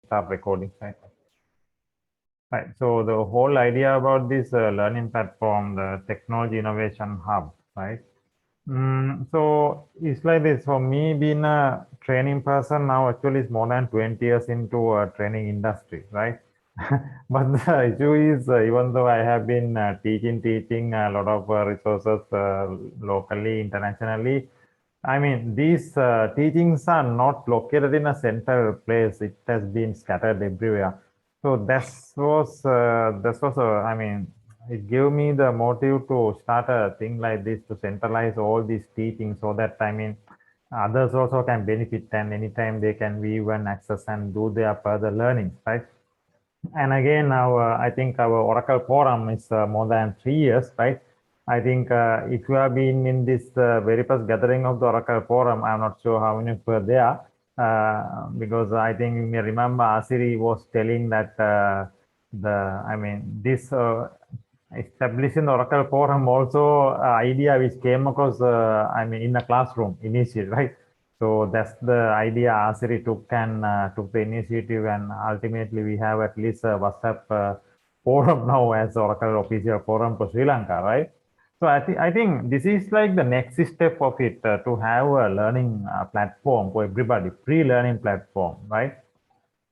start recording, right? Right. So the whole idea about this learning platform, the technology innovation hub, right? So it's like this. For me, being a training person now, actually, it's more than 20 years into a training industry, right? But the issue is, even though I have been teaching a lot of resources locally, internationally, I mean, these teachings are not located in a central place. It has been scattered everywhere. So I mean, it gave me the motive to start a thing like this to centralize all these teachings so that, I mean, others also can benefit and anytime they can view and access and do their further learning, right? And again, now I think our Oracle forum is more than 3 years, right? I think if you have been in this very first gathering of the Oracle forum, I'm not sure how many were there, because I think you may remember Asiri was telling that this establishing the Oracle forum also idea which came across, in the classroom initially, right? So that's the idea Asiri took and took the initiative, and ultimately we have at least a WhatsApp forum now as Oracle official forum for Sri Lanka, right? So I think this is like the next step of it to have a learning platform for everybody, pre-learning platform, right?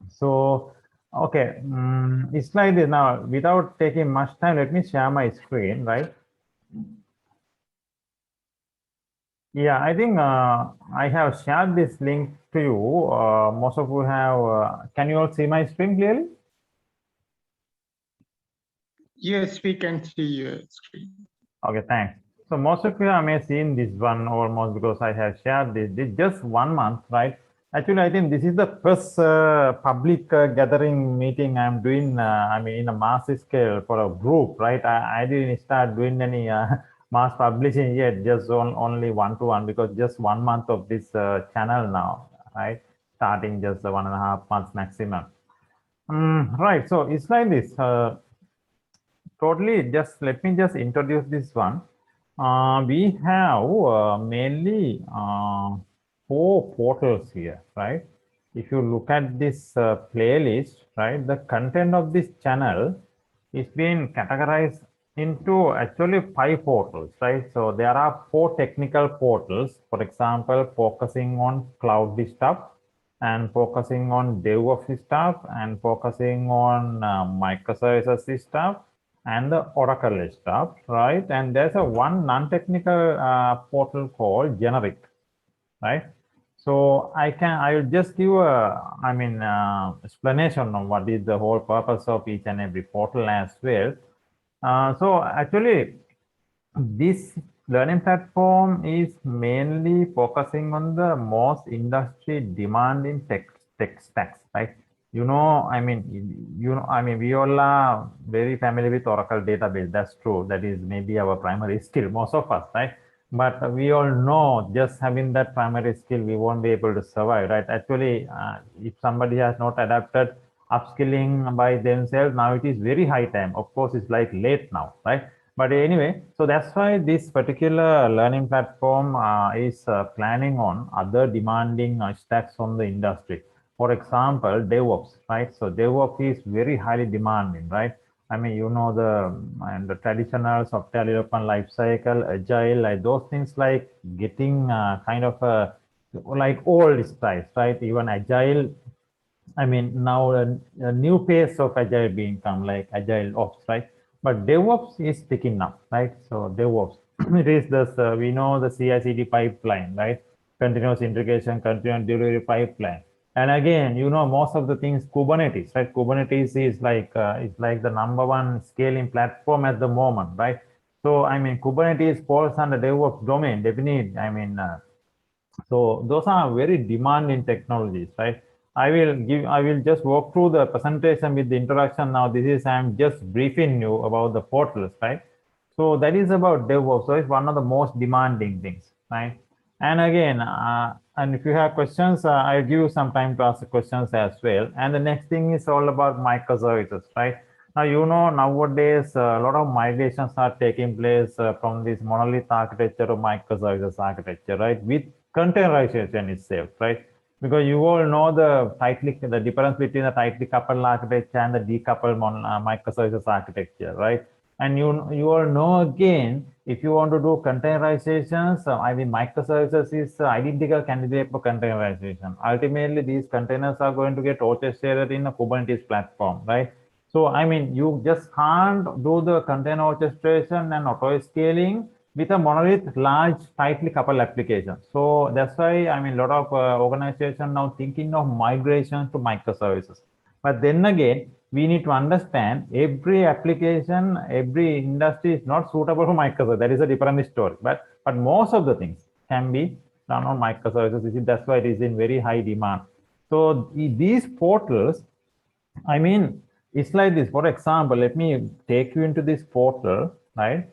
So okay, it's like this now. Without taking much time, let me share my screen, right? Yeah, I think I have shared this link to you. Most of you have, can you all see my screen clearly? Yes, we can see your screen. Okay, thanks. So most of you may have seen this one almost because I have shared this just 1 month, right? Actually, I think this is the first public gathering meeting I'm doing, in a mass scale for a group, right? I didn't start doing any mass publishing yet, just only one-to-one because just 1 month of this channel now, right? Starting just 1.5 months maximum. Right, so it's like this. Totally, just let me just introduce this one. We have mainly 4 portals here, right? If you look at this playlist, right, the content of this channel is being categorized into actually 5 portals, right? So there are 4 technical portals, for example, focusing on cloud stuff and focusing on Devops stuff and focusing on microservices stuff and the Oracle stuff, right? And there's a one non-technical portal called Generic, right? So I will just give a, explanation on what is the whole purpose of each and every portal as well. So actually, this learning platform is mainly focusing on the most industry demanding tech stacks, right? We all are very familiar with Oracle database. That's true. That is maybe our primary skill, most of us, right? But we all know just having that primary skill, we won't be able to survive, right? Actually, if somebody has not adapted upskilling by themselves, now it is very high time. Of course, it's like late now, right? But anyway, so that's why this particular learning platform is planning on other demanding stacks on the industry. For example, DevOps, right? So DevOps is very highly demanding, right? I mean, the traditional software development life cycle, agile, like those things like getting kind of like old styles, right? Even agile, now a new phase of agile being come like agile ops, right? But DevOps is picking up, right? So DevOps, it is this, we know the CI/CD pipeline, right? Continuous integration, continuous delivery pipeline. And again, most of the things Kubernetes, right? Kubernetes is like the number one scaling platform at the moment, right? So, Kubernetes falls under DevOps domain, definitely. So those are very demanding technologies, right? I will just walk through the presentation with the introduction. Now, I'm just briefing you about the portals, right? So that is about DevOps. So it's one of the most demanding things, right? And again, and if you have questions, I'll give you some time to ask the questions as well. And the next thing is all about microservices, right? Now, nowadays, a lot of migrations are taking place from this monolith architecture to microservices architecture, right? With containerization itself, right? because you all know the difference between the tightly coupled architecture and the decoupled microservices architecture, right? And you all know again, if you want to do containerizations, I mean microservices is identical candidate for containerization. Ultimately, these containers are going to get orchestrated in a Kubernetes platform, right? So I mean, you just can't do the container orchestration and auto scaling with a monolith large tightly coupled application. So that's why I mean a lot of organizations now thinking of migration to microservices. But then again, we need to understand every application, every industry is not suitable for microservices. That is a different story. But most of the things can be done on microservices. That's why it is in very high demand. So these portals, I mean, it's like this. For example, let me take you into this portal, right?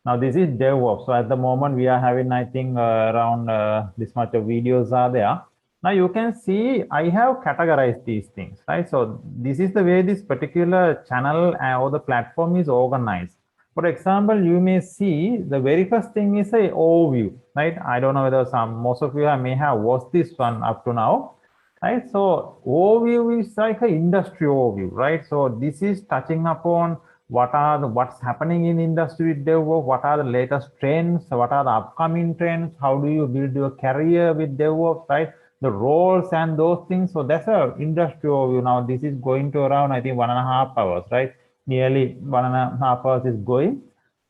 Now this is Devops. So at the moment we are having, I think, around this much of videos are there. Now you can see I have categorized these things, right? So this is the way this particular channel or the platform is organized. For example, you may see the very first thing is a overview, right? I don't know whether most of you may have watched this one up to now, right? So overview is like an industry overview, right? So this is touching upon what's happening in industry with DevOps, what are the latest trends, what are the upcoming trends, how do you build your career with DevOps, right? The roles and those things. So that's a industry overview. Now this is going to around, I think, 1.5 hours, right? Nearly 1.5 hours is going.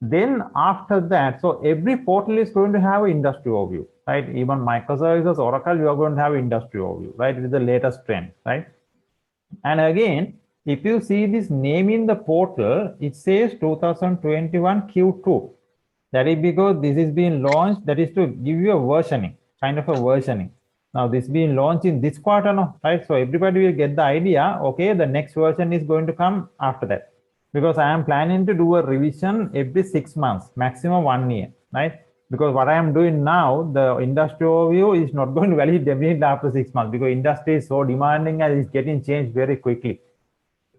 Then after that, so every portal is going to have an industry overview, right? Even microservices, Oracle, you are going to have industry overview, right? With the latest trend, right? And again, if you see this name in the portal, it says 2021 Q2. That is because this is being launched, that is to give you a versioning, kind of a versioning. Now this being launched in this quarter, no, right? So everybody will get the idea, okay, the next version is going to come after that. Because I am planning to do a revision every 6 months, maximum 1 year, right? Because what I am doing now, the industry overview is not going to valid definitely after 6 months, because industry is so demanding and it's getting changed very quickly,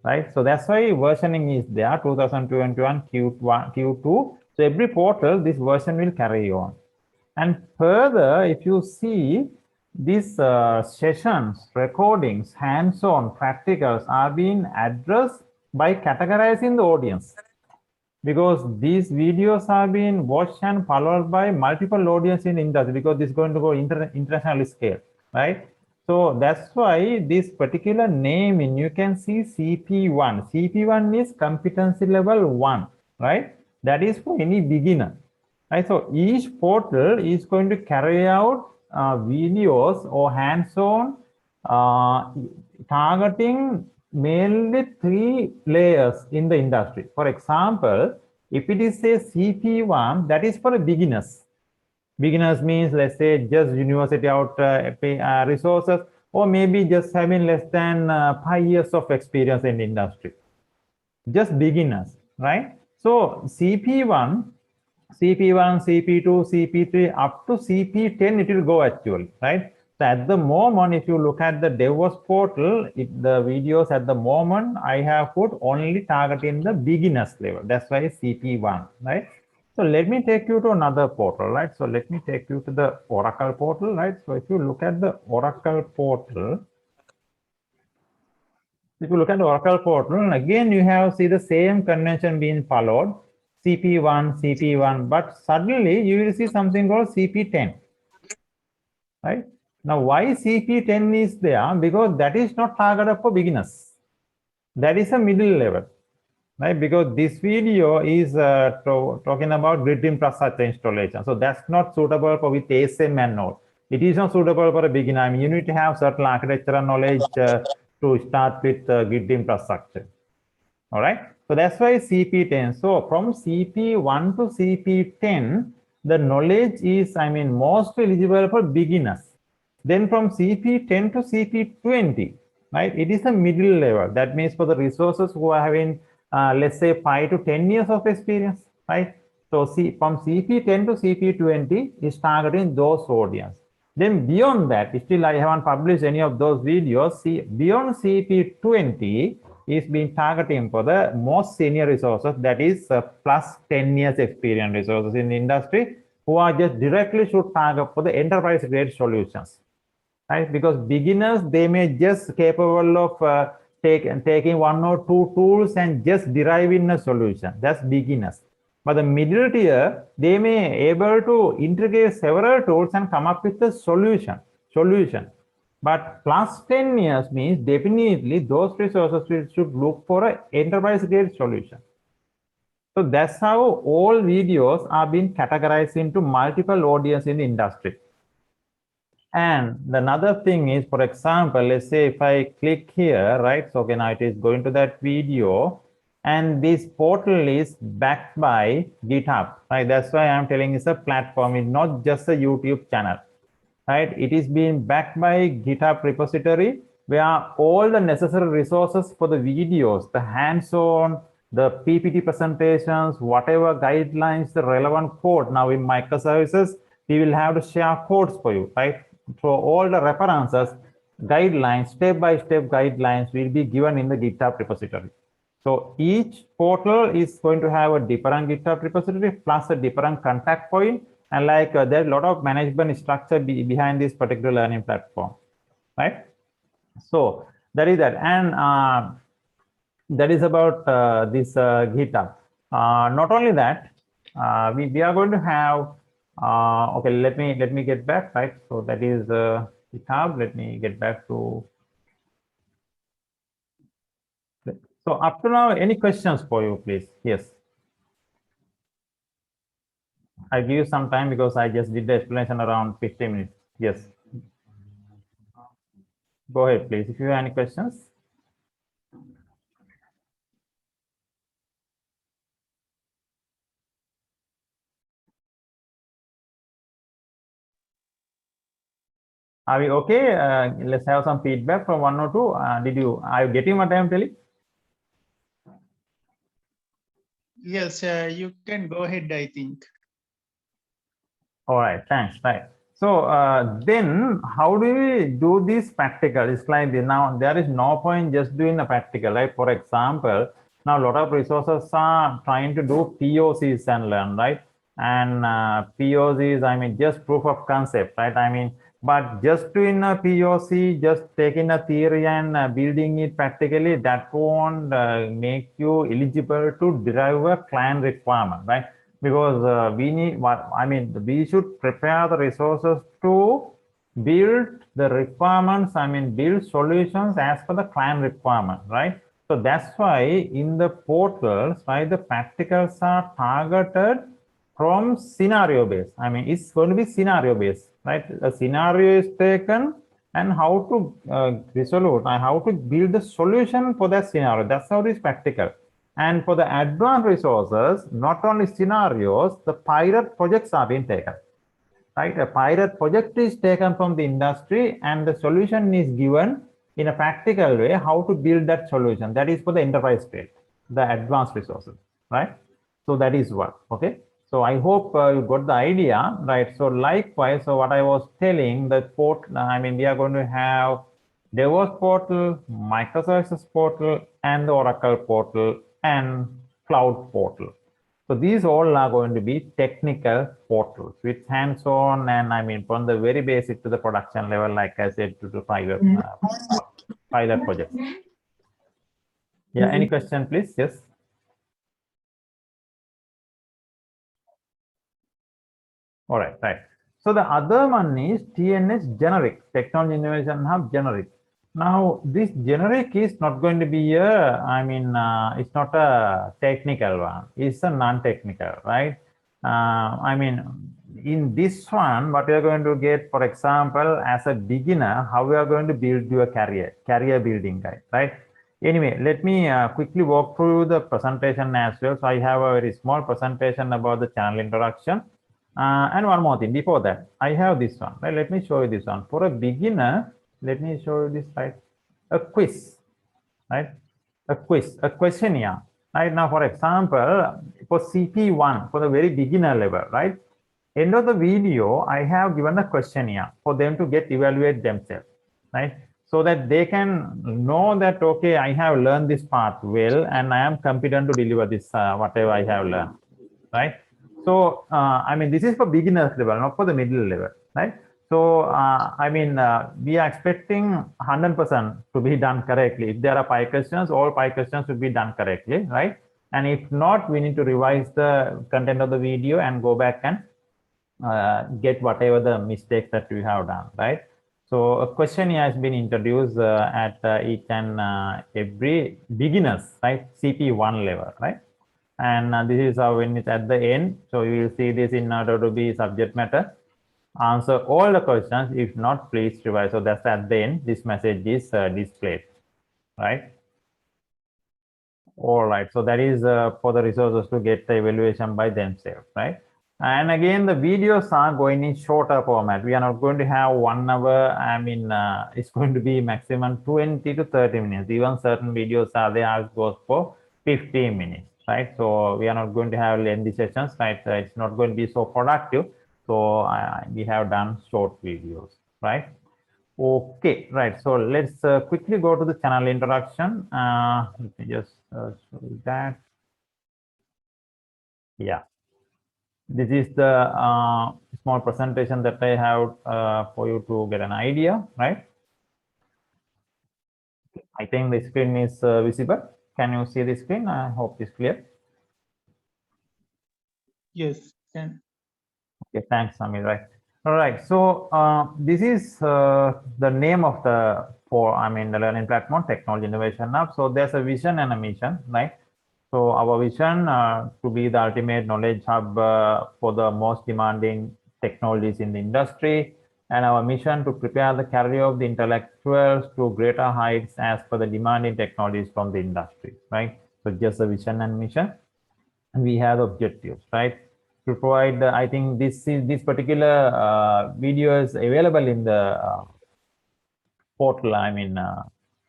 right? So that's why versioning is there, 2021 Q2. So every portal, this version will carry on. And further, if you see these sessions, recordings, hands-on practicals are being addressed by categorizing the audience, because these videos are being watched and followed by multiple audience in industry, because this is going to go international scale, right? So that's why this particular naming, you can see CP1. CP1 is competency level 1, right? That is for any beginner, right? So each portal is going to carry out videos or hands-on targeting mainly 3 layers in the industry. For example, if it is a CP1, that is for beginners. Beginners means, let's say, just university out resources, or maybe just having less than 5 years of experience in the industry. Just beginners, right? So CP1, CP2, CP3, up to CP10, it will go actually, right? So at the moment, if you look at the Devops portal, the videos at the moment, I have put only targeting the beginners level. That's why CP1, right? So let me take you to another portal, right? So let me take you to the Oracle portal, right? So if you look at the Oracle portal, if you look at the Oracle portal, again, you have see the same convention being followed, CP1, but suddenly you will see something called CP10, right? Now, why CP10 is there? Because that is not targeted for beginners. That is a middle level, right? Because this video is talking about grid infrastructure installation. So that's not suitable for with ASM and Node. It is not suitable for a beginner. I mean, you need to have certain architectural knowledge to start with grid infrastructure. All right. So that's why CP10. So from CP1 to CP10, the knowledge is, I mean, most eligible for beginners. Then from CP10 to CP20, right? It is a middle level. That means for the resources who are having, let's say, 5 to 10 years of experience, right? So from CP10 to CP20 is targeting those audience. Then beyond that, still I haven't published any of those videos. Beyond CP20 is being targeting for the most senior resources, that is plus 10 years experience resources in the industry, who are just directly should target for the enterprise grade solutions. right? Because beginners, they may just capable of taking one or two tools and just deriving a solution. That's beginners. But the middle tier, they may able to integrate several tools and come up with a solution. But plus 10 years means definitely those resources should look for an enterprise grade solution. So that's how all videos are being categorized into multiple audience in the industry. And another thing is, for example, let's say if I click here, right? So okay, now it is going to that video, and this portal is backed by GitHub, right? That's why I'm telling it's a platform, it's not just a YouTube channel, right? It is being backed by GitHub repository where all the necessary resources for the videos, the hands-on, the PPT presentations, whatever guidelines, the relevant code. Now in microservices, we will have to share codes for you, right? So all the references, guidelines, step-by-step guidelines will be given in the GitHub repository. So each portal is going to have a different GitHub repository plus a different contact point, and like there's a lot of management structure behind this particular learning platform, right? So that is that, and that is about this GitHub. Not only that, we are going to have. Okay, let me get back, right? So that is GitHub. Let me get back to. So up to now, any questions for you, please? Yes. I give you some time because I just did the explanation around 15 minutes. Yes. Go ahead, please. If you have any questions. Are we okay? Let's have some feedback from one or two. Are you getting what I am telling? Yes, you can go ahead, I think. All right, thanks. Right. So then how do we do this practical? It's like now there is no point just doing a practical, right? For example, now a lot of resources are trying to do POCs and learn, right? And POCs, I mean, just proof of concept, right? I mean, but just doing a POC, just taking a theory and building it practically, that won't make you eligible to derive a client requirement, right? Because we need what I mean, we should prepare the resources to build the requirements, I mean, build solutions as per the client requirement, right? So that's why in the portals, right, the practicals are targeted from scenario based. I mean, it's going to be scenario based, right? A scenario is taken and how to resolve and how to build the solution for that scenario. That's how it is practical. And for the advanced resources, not only scenarios, the pilot projects are being taken, right? A pilot project is taken from the industry and the solution is given in a practical way, how to build that solution. That is for the enterprise state, the advanced resources, right? So that is what, okay? So I hope you got the idea, right? So likewise, so what I was telling, the portal, I mean, we are going to have Devops portal, microservices portal, and the Oracle portal, and cloud portal. So these all are going to be technical portals with hands-on, and I mean from the very basic to the production level, like I said, to the pilot projects. Yeah, any question, please? Yes. All right, right. So the other one is TNH Generic, Technology Innovation Hub Generic. Now, this generic is not going to be it's not a technical one. It's a non-technical, right? I mean, in this one, what you're going to get, for example, as a beginner, how you are going to build your career building guide, right? Anyway, let me quickly walk through the presentation as well. So I have a very small presentation about the channel introduction. And one more thing before that, I have this one, right? Let me show you this one. For a beginner, let me show you this, right? A quiz, right? A quiz, a questionnaire, right? Now, for example, for CP1, for the very beginner level, right? End of the video, I have given a questionnaire for them to evaluate themselves, right? So that they can know that, okay, I have learned this part well, and I am competent to deliver this, whatever I have learned, right? So, I mean, this is for beginners level, not for the middle level, right? So, we are expecting 100% to be done correctly. If there are 5 questions, all 5 questions will be done correctly, right? And if not, we need to revise the content of the video and go back and get whatever the mistakes that we have done, right? So a question has been introduced at each and every beginners, right? CP1 level, right? And this is when it's at the end. So you will see this in order to be subject matter. Answer all the questions. If not, please revise. So that's at the end. This message is displayed, right? All right. So that is for the resources to get the evaluation by themselves, right? And again, the videos are going in shorter format. We are not going to have 1 hour. It's going to be maximum 20 to 30 minutes. Even certain videos are there goes for 15 minutes, right? So we are not going to have lengthy sessions, right? It's not going to be so productive. So we have done short videos, right? Okay, right. So let's quickly go to the channel introduction. Let me just show you that. Yeah, this is the small presentation that I have for you to get an idea, right? I think the screen is visible. Can you see the screen? I hope it's clear. Yes. Can. Okay, thanks, Samir. Right. All right. So this is the name of the the learning platform, Technology Innovation Hub. So there's a vision and a mission, right? So our vision to be the ultimate knowledge hub for the most demanding technologies in the industry, and our mission to prepare the career of the intellectuals to greater heights as per the demanding technologies from the industry, right? So just the vision and mission, and we have objectives, right? To provide, I think this particular video is available in the portal.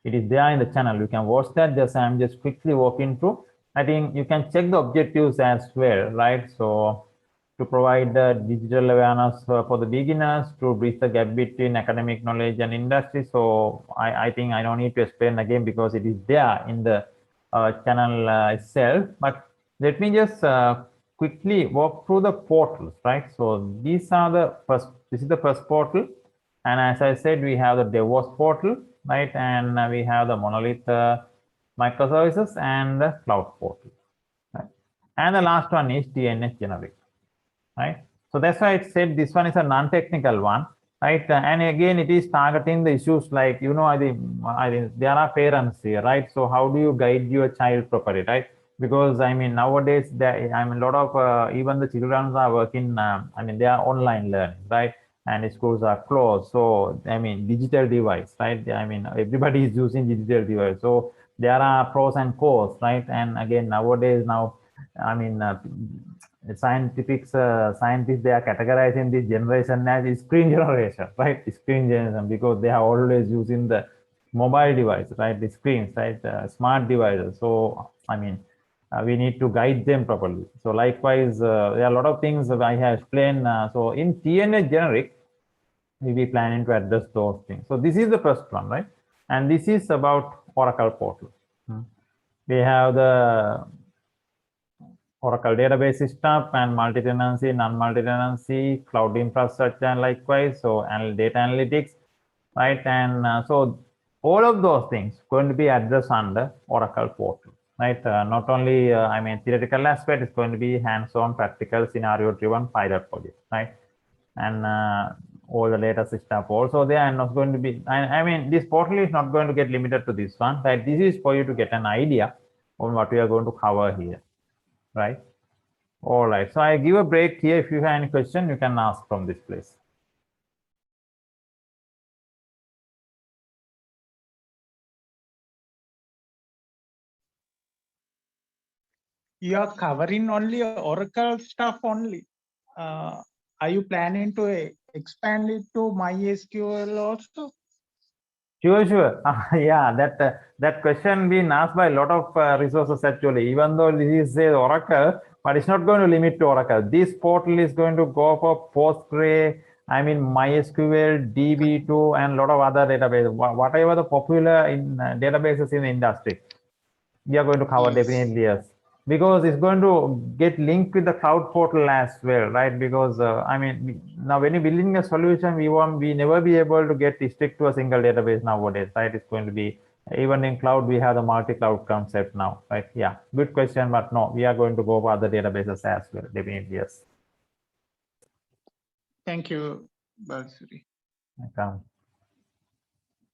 It is there in the channel. You can watch that. I'm just quickly walking through. I think you can check the objectives as well, right? So to provide the digital awareness for the beginners, to bridge the gap between academic knowledge and industry. So I think I don't need to explain again because it is there in the channel itself. But let me just quickly walk through the portals, right? So this is the first portal. And as I said, we have the Devops portal, right? And we have the monolith microservices and the cloud portal, right? And the last one is TNH Generic, right? So that's why I said this one is a non-technical one, right? And again, it is targeting the issues like, I think there are parents here, right? So how do you guide your child properly, right? Because nowadays a lot of even the children are working. They are online learning, right? And schools are closed. So digital device, right? Everybody is using digital device. So there are pros and cons, right? And again, nowadays scientists they are categorizing this generation as screen generation, right? Screen generation, because they are always using the mobile device, right? The screens, right? Smart devices. So we need to guide them properly. So likewise, there are a lot of things that I have explained. So in TNH Generic, we be planning to address those things. So this is the first one, right? And this is about Oracle portal. We have the Oracle database stuff and multi-tenancy, non-multi-tenancy, cloud infrastructure, and likewise, so data analytics, right? And so all of those things going to be addressed under Oracle portal, right? Not only, theoretical aspect, it's going to be hands-on, practical, scenario-driven pilot project, right? And all the latest stuff also there, and not going to be, this portal is not going to get limited to this one, right? This is for you to get an idea on what we are going to cover here, right? All right, so I give a break here. If you have any question, you can ask from this place. You are covering only Oracle stuff only. Are you planning to expand it to MySQL also? Sure. Yeah, that question been asked by a lot of resources actually. Even though this is Oracle, but it's not going to limit to Oracle. This portal is going to go for Postgre, MySQL, DB2, and a lot of other databases. Whatever the popular in databases in the industry, we are going to cover Yes. definitely, yes. because it's going to get linked with the cloud portal as well, right? Because I mean, now when you're building a solution, we never be able to get stick to a single database nowadays, right? It's going to be, even in cloud, we have the multi-cloud concept now, right? Yeah, good question, but no, we are going to go for other databases as well, definitely, yes. Thank you, Balsuri. Okay.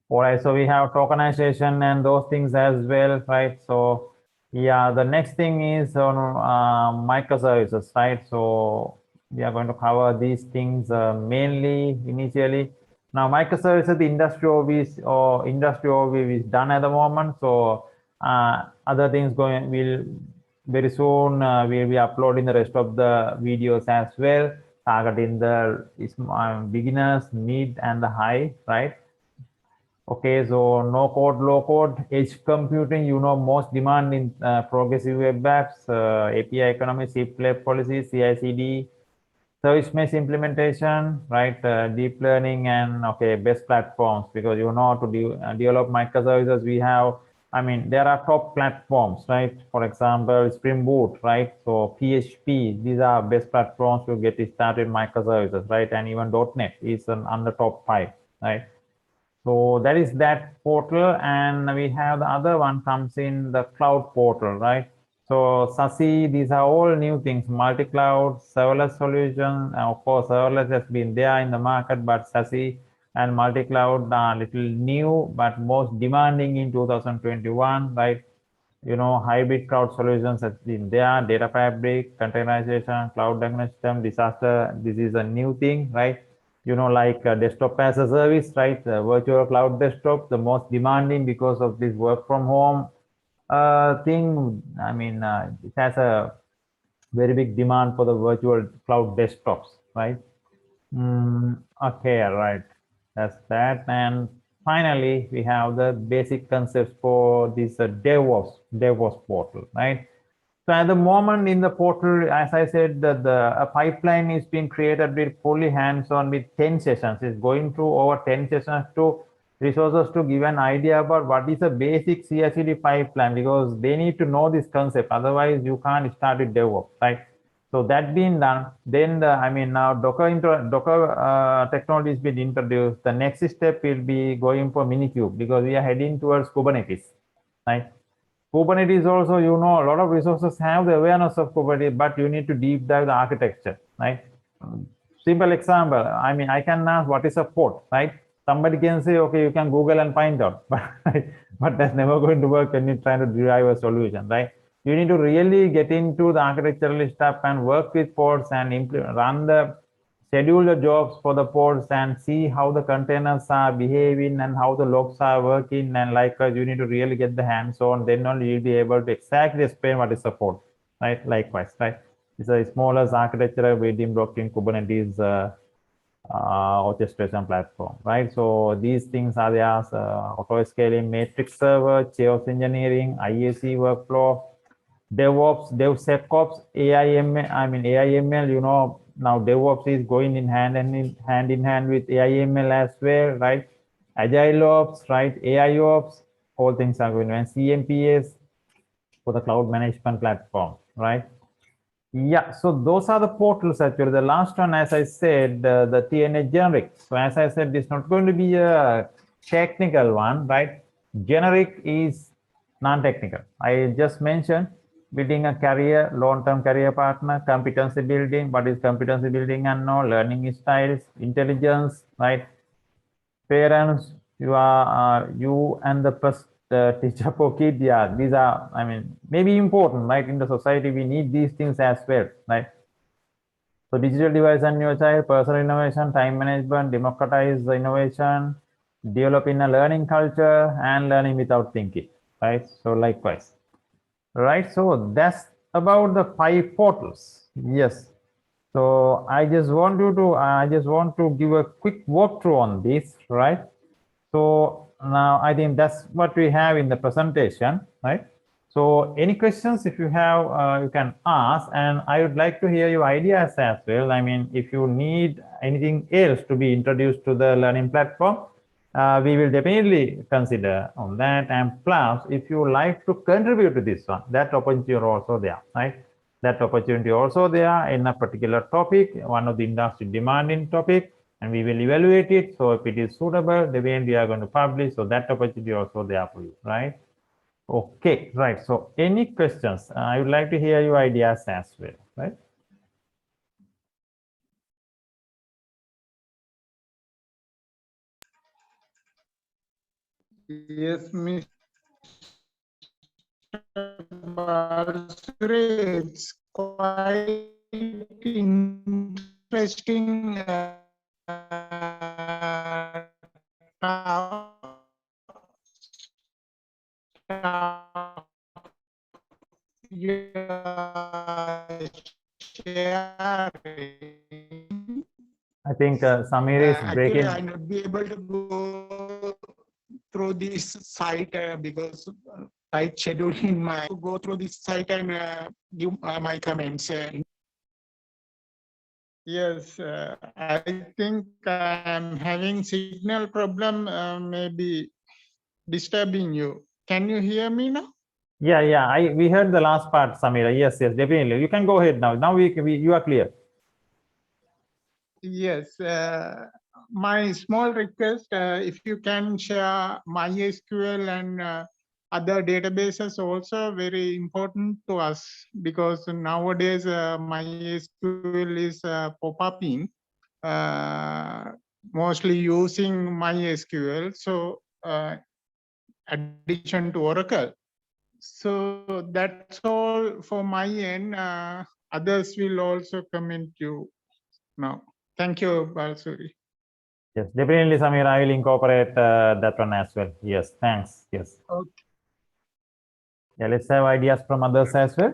All right, so we have tokenization and those things as well, right? So yeah, the next thing is on microservices, right? So we are going to cover these things mainly initially. Now, microservices, the industry overview is done at the moment. So other things will very soon we'll be uploading the rest of the videos as well, targeting the beginners, mid, and the high, right? Okay, so no code, low code, edge computing, most demand in progressive web apps, API economy, SIP-led policies, CI/CD, service mesh implementation, right? Deep learning and okay, best platforms, because to develop microservices, we have, I mean, there are top platforms, right? For example, Spring Boot, right? So PHP, these are best platforms to get started microservices, right? And even .NET is on the top 5, right? So that is that portal, and we have the other one comes in the cloud portal, right? So SASE, these are all new things, multi-cloud, serverless solution. Of course, serverless has been there in the market, but SASE and multi-cloud are little new, but most demanding in 2021, right? Hybrid cloud solutions has been there, data fabric, containerization, cloud diagnostic, disaster. This is a new thing, right? Like desktop as a service, right? Virtual cloud desktop, the most demanding because of this work from home thing. I mean, it has a very big demand for the virtual cloud desktops, right? Okay, right. That's that. And finally, we have the basic concepts for this DevOps portal, right? So at the moment in the portal, as I said, a pipeline is being created with fully hands-on with 10 sessions. It's going through over 10 sessions to resources to give an idea about what is a basic CI/CD pipeline, because they need to know this concept. Otherwise, you can't start with DevOps, right? So that being done, then now Docker technology has been introduced. The next step will be going for Minikube, because we are heading towards Kubernetes, right? Kubernetes also, a lot of resources have the awareness of Kubernetes, but you need to deep dive the architecture, right? Simple example, I mean, I can ask what is a port, right? Somebody can say, okay, you can Google and find out, but that's never going to work when you're trying to derive a solution, right? You need to really get into the architectural stuff and work with pods and schedule the jobs for the pods and see how the containers are behaving and how the logs are working. And likewise, you need to really get the hands on, then only you'll be able to exactly explain what is a pod, right? Likewise, right? It's a smallest architecture building block in Kubernetes orchestration platform, right? So these things are there: auto scaling, matrix server, chaos engineering, IAC workflow, DevOps, DevSecOps, AIML. I mean AIML. Now DevOps is going in hand with AIML as well, right? Agile Ops, right? AIOps, all things are going on. And CMPS for the cloud management platform, right? Yeah, so those are the portals actually. The last one, as I said, the TNH Generic. So as I said, it's not going to be a technical one, right? Generic is non-technical. I just mentioned building a career, long-term career partner, competency building. What is competency building and no learning styles, intelligence, right? Parents, you and the teacher for kid. Yeah, these are, I mean, maybe important, right? In the society, we need these things as well, right? So digital device and your child, personal innovation, time management, democratize the innovation, developing a learning culture, and learning without thinking, right? So likewise, right? So that's about the 5 portals. Yes. So I just want to give a quick walkthrough on this, right? So now I think that's what we have in the presentation, right? So any questions, if you have, you can ask, and I would like to hear your ideas as well. I mean, if you need anything else to be introduced to the learning platform, we will definitely consider on that. And plus, if you like to contribute to this one, that opportunity are also there, right? That opportunity also there in a particular topic, one of the industry demanding topic, and we will evaluate it. So if it is suitable, then we are going to publish. So that opportunity also there for you, right? Okay, right. So any questions? I would like to hear your ideas as well, right? Yes, Mr. Balsuri, it's quite interesting sharing. I think Samir is Actually, I breaking. not be able to go through this site because tight schedule in my to go through this site and give my comments. Yes, I think I'm having signal problem, maybe disturbing you. Can you hear me now? Yeah. We heard the last part, Samira. Yes, definitely. You can go ahead now. Now you are clear. Yes, my small request, if you can share MySQL and other databases also very important to us because nowadays MySQL is pop-upping, mostly using MySQL. So addition to Oracle. So that's all for my end. Others will also comment you now. Thank you, Balsuri. Yes, definitely, Samira. I will incorporate that one as well. Yes, thanks. Yes. Okay. Yeah, let's have ideas from others as well.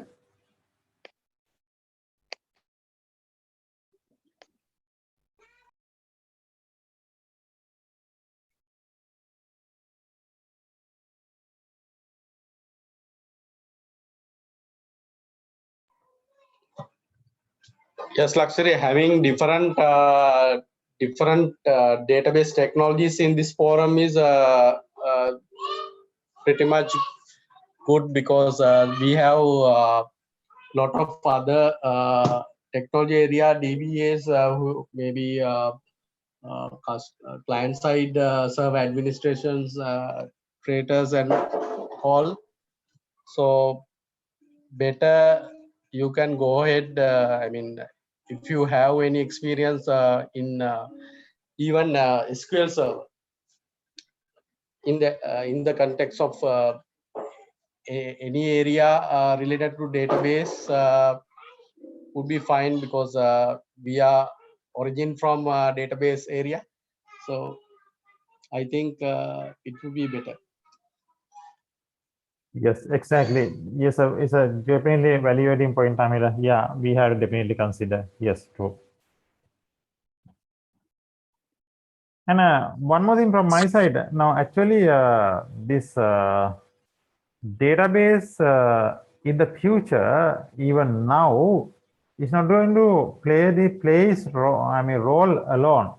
Yes, Luxury, having different database technologies in this forum is pretty much good because we have a lot of other technology area DBAs who maybe client side server administrations, creators and all. So better you can go ahead. I mean, if you have any experience in even SQL Server in the context of any area related to database would be fine because we are origin from database area. So I think it would be better. Yes, exactly. Yes, it's a definitely evaluating point, Amira. Yeah, we have definitely consider. Yes, true. And one more thing from my side. Now, actually, this database in the future, even now, is not going to play the role alone.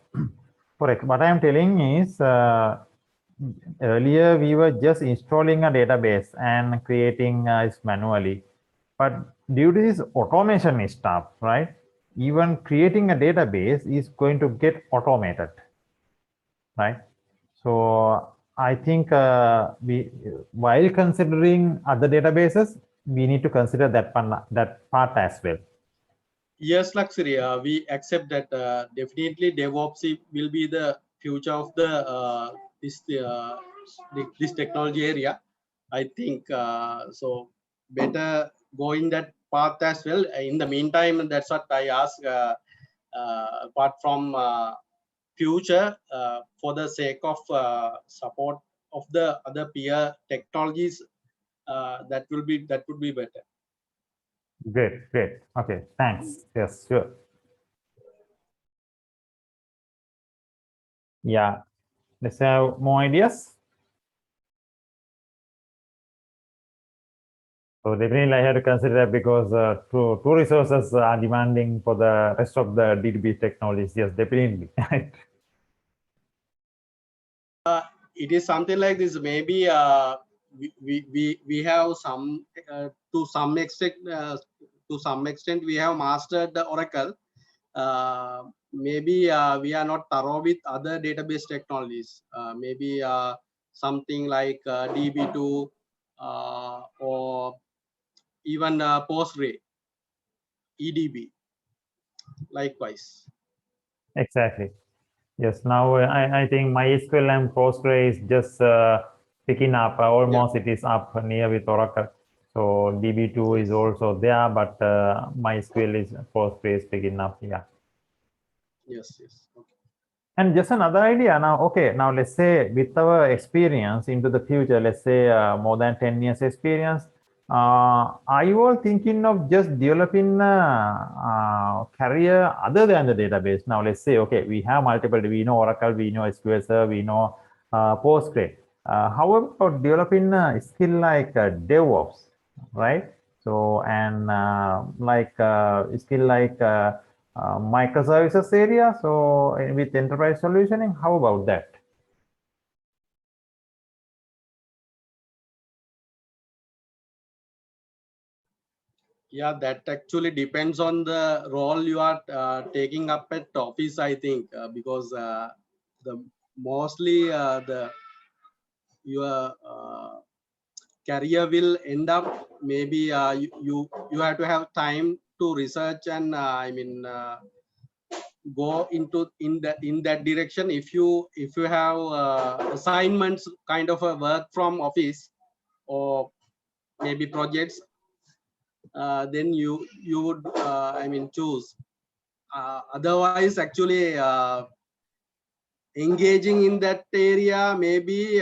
For what I am telling is, earlier we were just installing a database and creating it manually, but due to this automation stuff, right? Even creating a database is going to get automated, right? So I think while considering other databases, we need to consider that part as well. Yes, Luxury, we accept that definitely DevOps will be the future of the this technology area. I think so. Better go in that path as well. In the meantime, that's what I ask. Apart from future, for the sake of support of the other peer technologies, that would be better. Great. Okay, thanks. Yes, sure. Yeah, let's have more ideas. So definitely I had to consider that because two resources are demanding for the rest of the DB technologies. Yes, definitely. It is something like this. Maybe we have some to some extent we have mastered the Oracle. Maybe we are not thorough with other database technologies. Maybe something like DB2 or even Postgre, EDB, likewise. Exactly. Yes. Now I think MySQL and Postgre is just picking up. Almost it is up near with Oracle. So DB2 is also there, but MySQL is Postgre is picking up. Yeah. Yes. Yes. Okay. And just another idea now. Okay, now let's say with our experience into the future, let's say more than 10 years experience, are you all thinking of just developing a career other than the database? Now let's say, okay, we have multiple, we know Oracle, we know SQL Server, we know Postgre. How about developing a skill like Devops, right? So, and like skill like microservices area. So with enterprise solutioning, how about that? Yeah, that actually depends on the role you are taking up at office, I think, because the mostly your career will end up maybe you have to have time to research and go into in that direction. If you have assignments kind of a work from office or maybe projects, then you would choose. Otherwise, actually, engaging in that area, maybe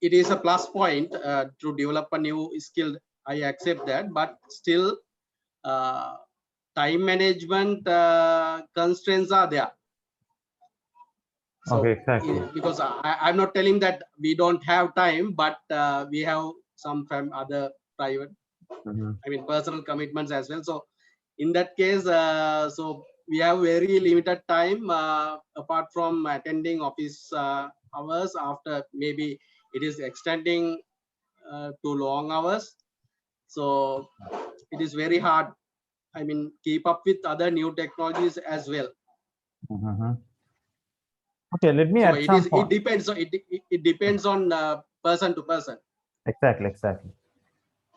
it is a plus point to develop a new skill. I accept that, but still, time management constraints are there. So, okay, exactly. because I'm not telling that we don't have time, but we have some other private, personal commitments as well. So, in that case, so we have very limited time apart from attending office hours. After maybe it is extending to long hours. So, it is very hard. Keep up with other new technologies as well. Okay, let me So add some it depends. So it depends on person to person. Exactly, exactly.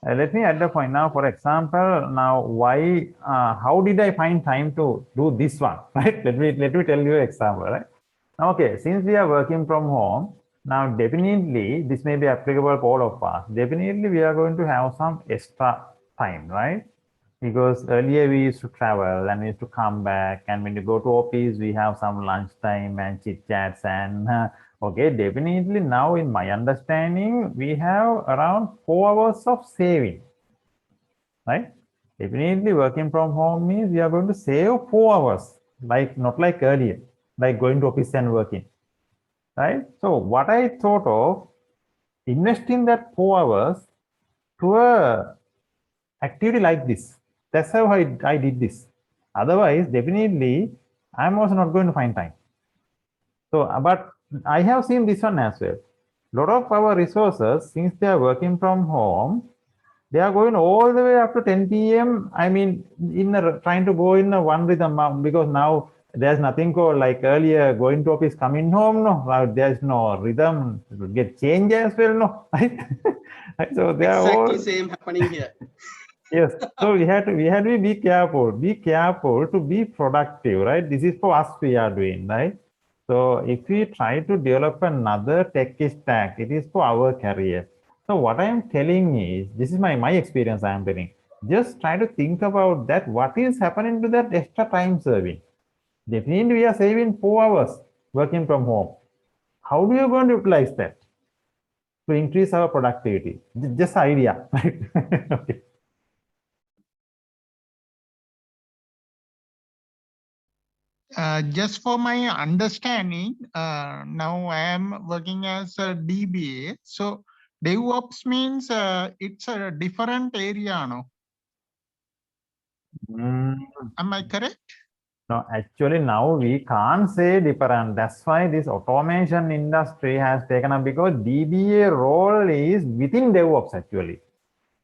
Let me add the point now. For example, now why? How did I find time to do this one? Right? Let me tell you an example. Right? Okay, since we are working from home, now definitely this may be applicable for all of us. Definitely we are going to have some extra time, right? Because earlier we used to travel and we used to come back, and when you go to office, we have some lunch time and chit chats and okay, definitely now in my understanding, we have around 4 hours of saving, right? Definitely working from home means we are going to save 4 hours, like not like earlier, like going to office and working, right? So what I thought of investing that 4 hours to a activity like this. That's how I did this. Otherwise, definitely, I'm also not going to find time. So, but I have seen this one as well. A lot of our resources, since they are working from home, they are going all the way up to 10 p.m. Trying to go in a one rhythm because now there's nothing called like earlier going to office, coming home. No, now there's no rhythm. It will get changed as well. No, right? So they are exactly all same happening here. Yes. So we had to be careful to be productive, right? This is for us we are doing, right? So if we try to develop another tech stack, it is for our career. So what I am telling is, this is my experience I am telling. Just try to think about that. What is happening to that extra time serving? Definitely we are saving 4 hours working from home. How do you going to utilize that to increase our productivity? Just idea, right? Okay. Just for my understanding, now I am working as a DBA. So DevOps means it's a different area, no? Mm. Am I correct? No, actually now we can't say different. That's why this automation industry has taken up, because DBA role is within DevOps actually.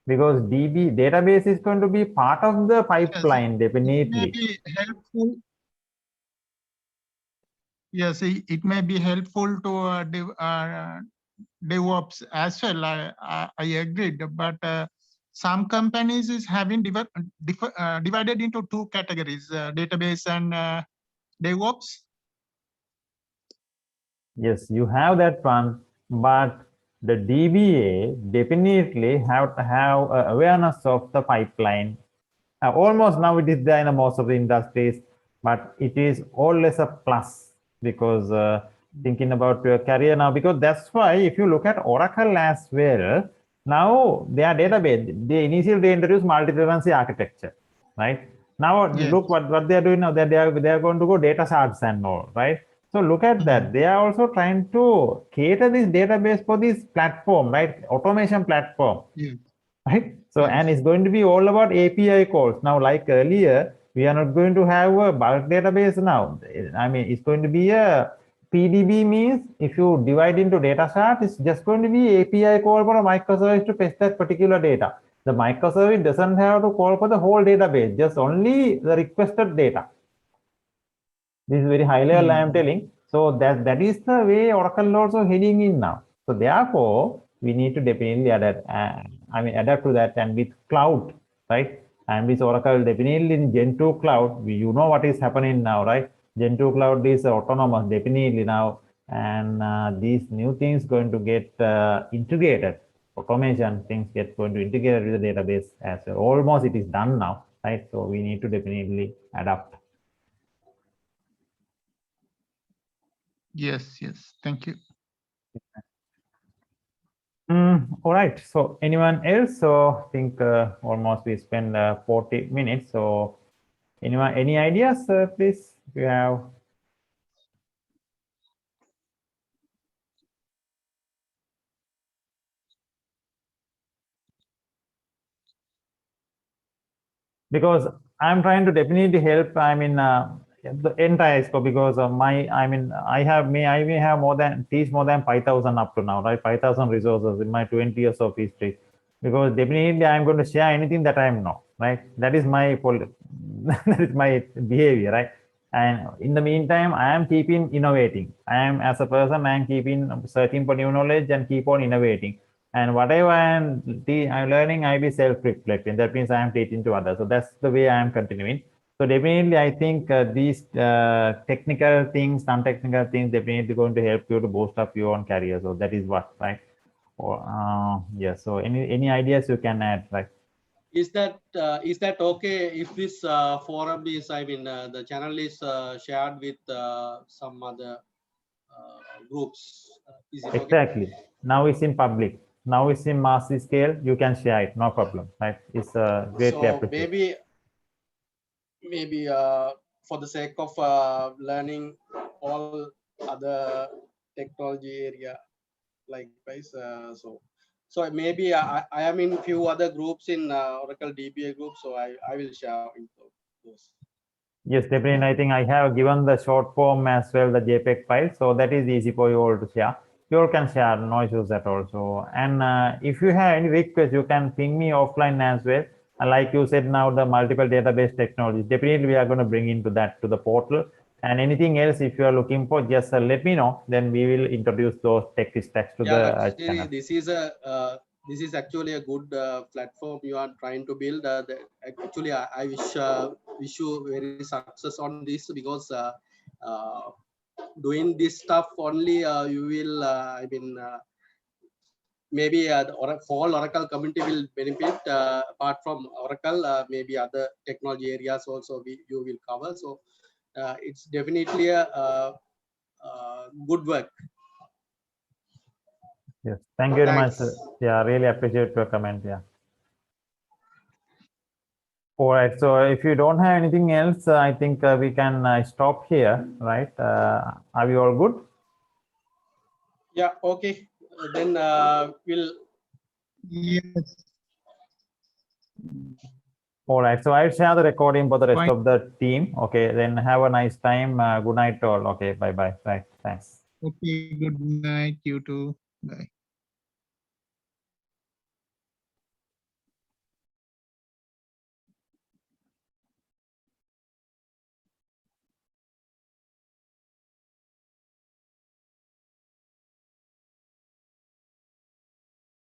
Because DB database is going to be part of the Yes, pipeline it may definitely. be helpful. Yes, it may be helpful to DevOps as well. I agreed, but some companies is having divided into two categories: database and DevOps. Yes, you have that one, but the DBA definitely have to have awareness of the pipeline. Almost now it is there in most of the industries, but it is always a plus, because thinking about your career now, because that's why if you look at Oracle as well, now their database, they initially introduced multi-tenancy architecture, right? Now Yes. look what they are doing now, that they are going to go data shards and all, right? So look at that. They are also trying to cater this database for this platform, right? Automation platform, Yes. right? So, Yes. and it's going to be all about API calls. Now, like earlier, we are not going to have a bulk database now. I mean, it's going to be a PDB, means if you divide into data chart, it's just going to be API call for a microservice to fetch that particular data. The microservice doesn't have to call for the whole database, just only the requested data. This is very high level I am telling. So that is the way Oracle also heading in now. So therefore, we need to definitely adapt. Adapt to that, and with cloud, right? And with Oracle, definitely in Gen 2 cloud, you know what is happening now, right? Gen 2 cloud is autonomous, definitely now, and these new things going to get integrated. Automation things get going to integrate with the database as well. Almost it is done now, right? So we need to definitely adapt. Yes. Yes. Thank you. All right. So anyone else? So I think almost we spend 40 minutes. So anyone, any ideas, please? If you have. Because I'm trying to definitely help. I mean, the entire scope, because of my, I may have more than, teach more than 5,000 up to now, right? 5,000 resources in my 20 years of history. Because definitely I'm going to share anything that I know, right? That is my that is my behavior, right? And in the meantime, I am keeping innovating. I am, as a person, I am keeping searching for new knowledge and keep on innovating. And whatever I'm learning, I be self-reflecting. That means I am teaching to others. So that's the way I am continuing. So definitely, I think these technical things, non-technical things, definitely going to help you to boost up your own career. So that is what, right? Or yeah. So any ideas you can add, right? Is that okay if this forum is, the channel is shared with some other groups? Is it okay? Exactly. Now it's in public. Now it's in mass scale. You can share it, no problem, right? It's greatly So appreciated. maybe for the sake of learning all other technology area likewise, so maybe I am in few other groups in Oracle DBA group, so I will share into those. Yes, definitely. I think I have given the short form as well, the JPEG file, so that is easy for you all to share. You all can share, no issues at all. So, and if you have any request, you can ping me offline as well. And like you said, now the multiple database technologies, definitely we are going to bring into that to the portal. And anything else, if you are looking for, just let me know. Then we will introduce those tech stacks to Yeah, the Lakshmi, channel. this is actually a good platform you are trying to build. Actually, I wish you very success on this, because uh, doing this stuff only you will maybe the whole Oracle community will benefit. Apart from Oracle, maybe other technology areas also you will cover. So it's definitely a good work. Yes, thank you very much. Thanks. Yeah, really appreciate your comment. Yeah. All right. So if you don't have anything else, I think we can stop here, right? Are we all good? Yeah, okay. Then we'll Yes. All right. So I'll share the recording for the rest Fine. of the team. Okay. Then have a nice time. Good night, all. Okay. Bye bye. Bye. Thanks. Okay, good night, you too. Bye.